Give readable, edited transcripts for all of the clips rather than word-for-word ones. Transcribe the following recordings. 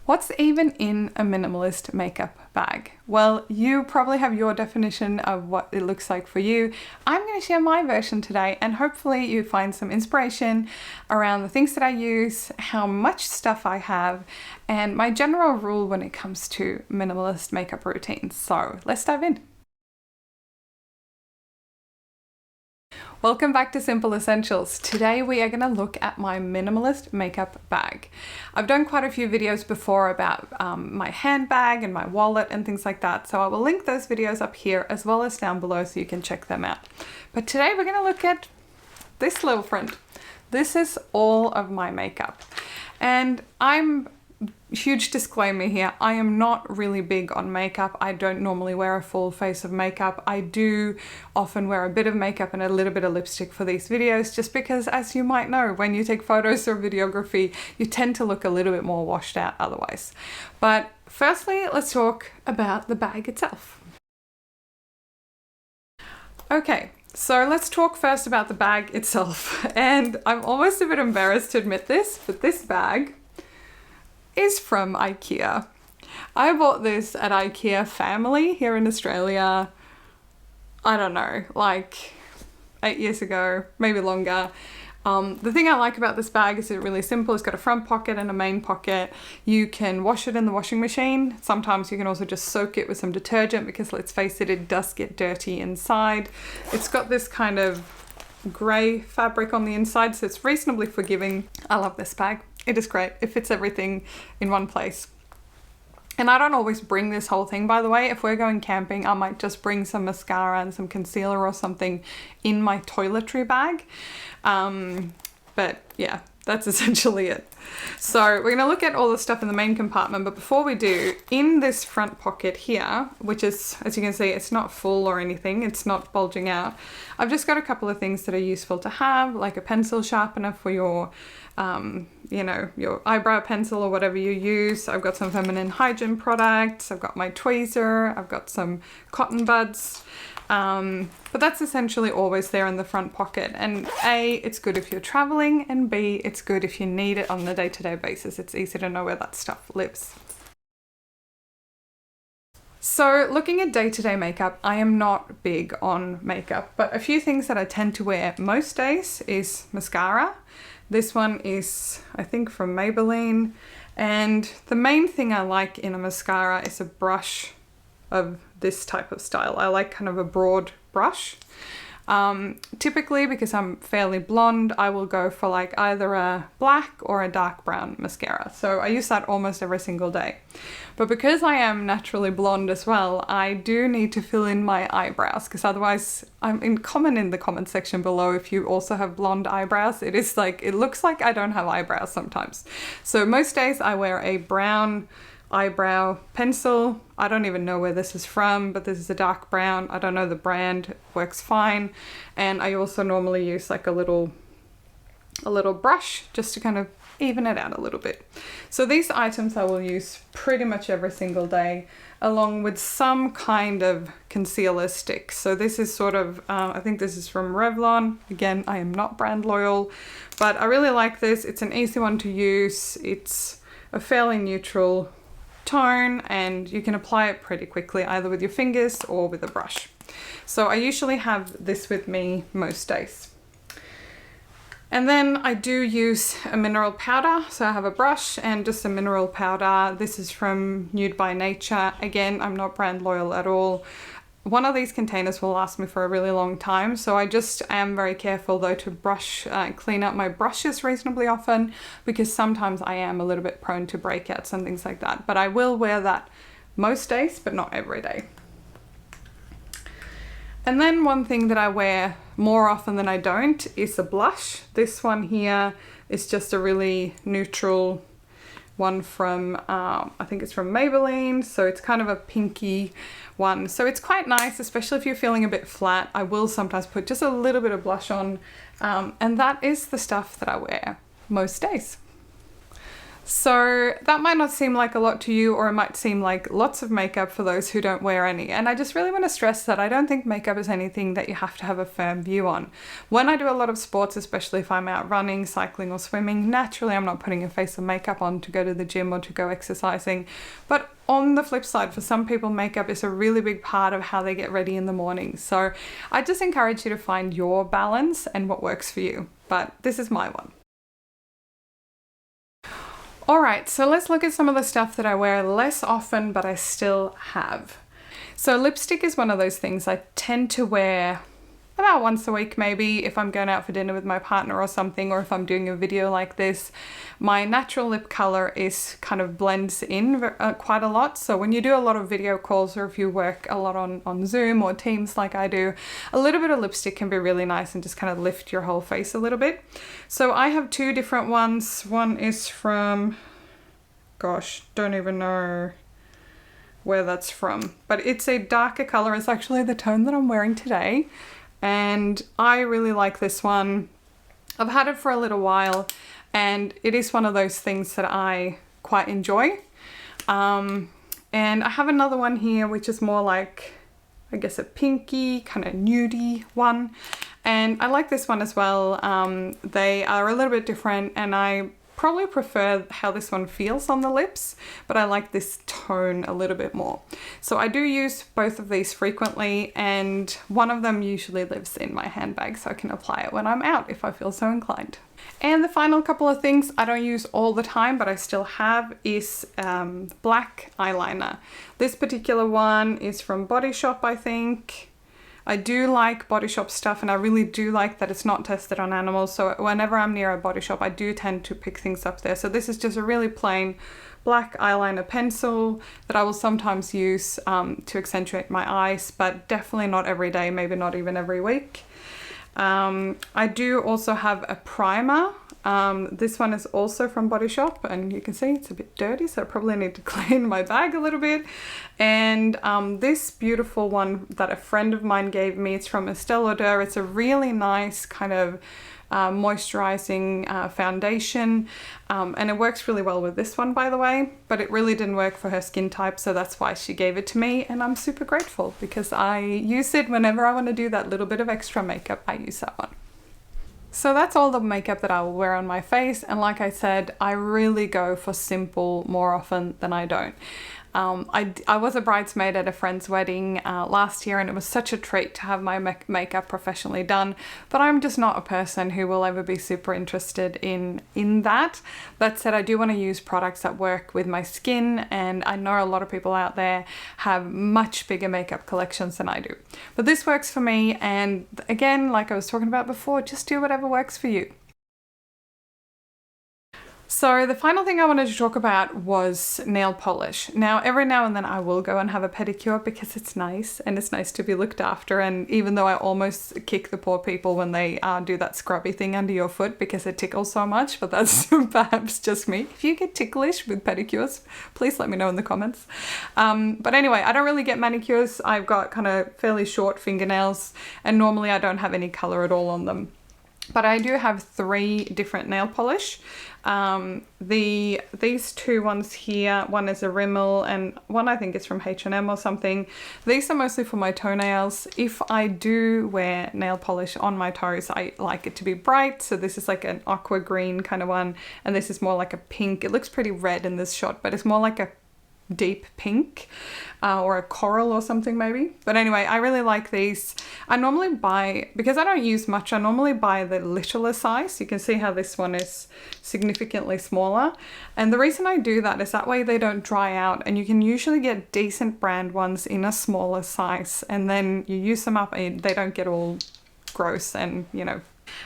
What's even in a minimalist makeup bag? Well, you probably have your definition of what it looks like for you. I'm going to share my version today, and hopefully you find some inspiration around the things that I use, how much stuff I have, and my general rule when it comes to minimalist makeup routines. So let's dive in. Welcome back to Simple Essentials. Today we are going to look at my minimalist makeup bag. I've done quite a few videos before about my handbag and my wallet and things like that, so I will link those videos up here as well as down below so you can check them out. But today we're going to look at this little friend. This is all of my makeup, and huge disclaimer here, I am not really big on makeup. I don't normally wear a full face of makeup. I do often wear a bit of makeup and a little bit of lipstick for these videos, just because, as you might know, when you take photos or videography, you tend to look a little bit more washed out otherwise. But firstly, let's talk about the bag itself. Okay, so let's talk first about the bag itself. And I'm almost a bit embarrassed to admit this, but this bag is from IKEA. I bought this at IKEA Family here in Australia, I don't know, like 8 years ago, maybe longer. The thing I like about this bag is it's really simple. It's got a front pocket and a main pocket. You can wash it in the washing machine. Sometimes you can also just soak it with some detergent because, let's face it, it does get dirty inside. It's got this kind of grey fabric on the inside, so it's reasonably forgiving. I love this bag. It is great. It fits everything in one place. And I don't always bring this whole thing, by the way. If we're going camping, I might just bring some mascara and some concealer or something in my toiletry bag. But yeah, that's essentially it. So we're going to look at all the stuff in the main compartment, but before we do, in this front pocket here, which is, as you can see, it's not full or anything, it's not bulging out, I've just got a couple of things that are useful to have, like a pencil sharpener for your your eyebrow pencil or whatever you use. I've got some feminine hygiene products, I've got my tweezer, I've got some cotton buds. But that's essentially always there in the front pocket, and A, it's good if you're traveling, and B, it's good if you need it on a day-to-day basis. It's easy to know where that stuff lives. So looking at day-to-day makeup, I am not big on makeup, but a few things that I tend to wear most days is mascara. This one is, I think, from Maybelline, and the main thing I like in a mascara is a brush of this type of style. I like kind of a broad brush. Typically, because I'm fairly blonde, I will go for like either a black or a dark brown mascara. So I use that almost every single day. But because I am naturally blonde as well, I do need to fill in my eyebrows, because otherwise, comment in the comment section below if you also have blonde eyebrows. It looks like I don't have eyebrows sometimes. So most days I wear a brown eyebrow pencil. I don't even know where this is from, but this is a dark brown. I don't know the brand. It works fine. And I also normally use like a little brush just to kind of even it out a little bit. So these items I will use pretty much every single day, along with some kind of concealer stick. So this is sort of, I think this is from Revlon. Again, I am not brand loyal, but I really like this. It's an easy one to use. It's a fairly neutral tone, and you can apply it pretty quickly either with your fingers or with a brush. So I usually have this with me most days. And then I do use a mineral powder. So I have a brush and just a mineral powder. This is from Nude by Nature. Again, I'm not brand loyal at all. One of these containers will last me for a really long time, so I just am very careful though to clean up my brushes reasonably often, because sometimes I am a little bit prone to breakouts and things like that. But I will wear that most days, but not every day. And then one thing that I wear more often than I don't is a blush. This one here is just a really neutral one from, I think it's from Maybelline, so it's kind of a pinky one. So it's quite nice, especially if you're feeling a bit flat. I will sometimes put just a little bit of blush on, and that is the stuff that I wear most days. So that might not seem like a lot to you, or it might seem like lots of makeup for those who don't wear any. And I just really want to stress that I don't think makeup is anything that you have to have a firm view on. When I do a lot of sports, especially if I'm out running, cycling or swimming, naturally I'm not putting a face of makeup on to go to the gym or to go exercising. But on the flip side, for some people, makeup is a really big part of how they get ready in the morning. So I just encourage you to find your balance and what works for you. But this is my one. Alright, so let's look at some of the stuff that I wear less often but I still have. So lipstick is one of those things I tend to wear about once a week maybe, if I'm going out for dinner with my partner or something, or if I'm doing a video like this. My natural lip color is kind of blends in quite a lot, so when you do a lot of video calls or if you work a lot on Zoom or Teams like I do, a little bit of lipstick can be really nice and just kind of lift your whole face a little bit. So I have two different ones. One is from, gosh, don't even know where that's from, but it's a darker color. It's actually the tone that I'm wearing today. And I really like this one. I've had it for a little while and it is one of those things that I quite enjoy. And I have another one here which is more like, I guess, a pinky, kind of nudie one. And I like this one as well. They are a little bit different and I probably prefer how this one feels on the lips, but I like this tone a little bit more. So I do use both of these frequently, and one of them usually lives in my handbag so I can apply it when I'm out if I feel so inclined. And the final couple of things I don't use all the time but I still have is black eyeliner. This particular one is from Body Shop, I think. I do like Body Shop stuff and I really do like that it's not tested on animals, so whenever I'm near a Body Shop I do tend to pick things up there. So this is just a really plain black eyeliner pencil that I will sometimes use to accentuate my eyes, but definitely not every day, maybe not even every week. I do also have a primer. This one is also from Body Shop and you can see it's a bit dirty, so I probably need to clean my bag a little bit. And this beautiful one that a friend of mine gave me, it's from Estee Lauder. It's a really nice kind of moisturizing foundation, and it works really well with this one, by the way, but it really didn't work for her skin type, so that's why she gave it to me, and I'm super grateful because I use it whenever I want to do that little bit of extra makeup. I use that one. So that's all the makeup that I will wear on my face, and like I said, I really go for simple more often than I don't. I was a bridesmaid at a friend's wedding last year and it was such a treat to have my makeup professionally done, but I'm just not a person who will ever be super interested in that. That said, I do want to use products that work with my skin, and I know a lot of people out there have much bigger makeup collections than I do. But this works for me, and again, like I was talking about before, just do whatever works for you. So the final thing I wanted to talk about was nail polish. Now, every now and then I will go and have a pedicure because it's nice and it's nice to be looked after. And even though I almost kick the poor people when they do that scrubby thing under your foot because it tickles so much, but that's perhaps just me. If you get ticklish with pedicures, please let me know in the comments. But anyway, I don't really get manicures. I've got kind of fairly short fingernails and normally I don't have any color at all on them. But I do have 3 different nail polish. These 2 ones here, one is a Rimmel and one I think is from H&M or something. These are mostly for my toenails. If I do wear nail polish on my toes, I like it to be bright. So this is like an aqua green kind of one, and this is more like a pink. It looks pretty red in this shot, but it's more like a deep pink or a coral or something maybe. But anyway, I really like these. I normally buy, because I don't use much, I normally buy the littler size. You can see how this one is significantly smaller, and the reason I do that is that way they don't dry out, and you can usually get decent brand ones in a smaller size, and then you use them up and they don't get all gross and, you know.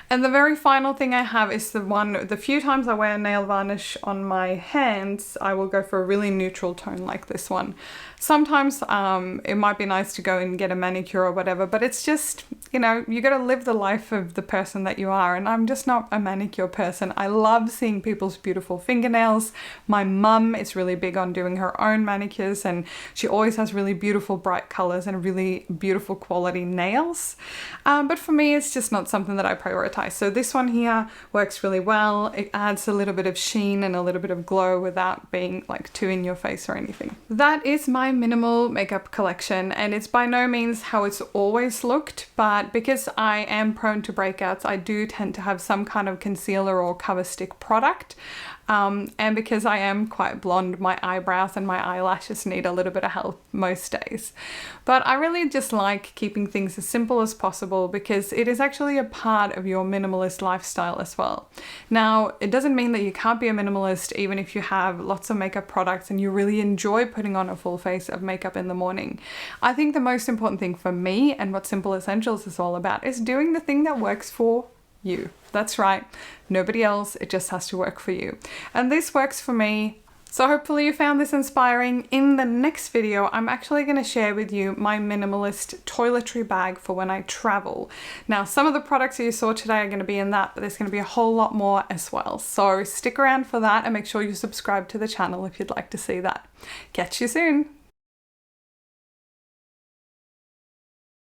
And the very final thing I have is the few times I wear nail varnish on my hands, I will go for a really neutral tone like this one. Sometimes it might be nice to go and get a manicure or whatever, but it's just, you know, you got to live the life of the person that you are, and I'm just not a manicure person. I love seeing people's beautiful fingernails. My mum is really big on doing her own manicures, and she always has really beautiful bright colors and really beautiful quality nails. But for me, it's just not something that I prioritize prioritize. So this one here works really well. It adds a little bit of sheen and a little bit of glow without being like too in your face or anything. That is my minimal makeup collection, and it's by no means how it's always looked, but because I am prone to breakouts, I do tend to have some kind of concealer or cover stick product. And because I am quite blonde, my eyebrows and my eyelashes need a little bit of help most days. But I really just like keeping things as simple as possible because it is actually a part of your minimalist lifestyle as well. Now, it doesn't mean that you can't be a minimalist even if you have lots of makeup products and you really enjoy putting on a full face of makeup in the morning. I think the most important thing for me and what Simple Essentials is all about is doing the thing that works for you. That's right, nobody else, it just has to work for you. And this works for me. So hopefully you found this inspiring. In the next video, I'm actually going to share with you my minimalist toiletry bag for when I travel. Now, some of the products that you saw today are going to be in that, but there's going to be a whole lot more as well. So stick around for that and make sure you subscribe to the channel if you'd like to see that. Catch you soon.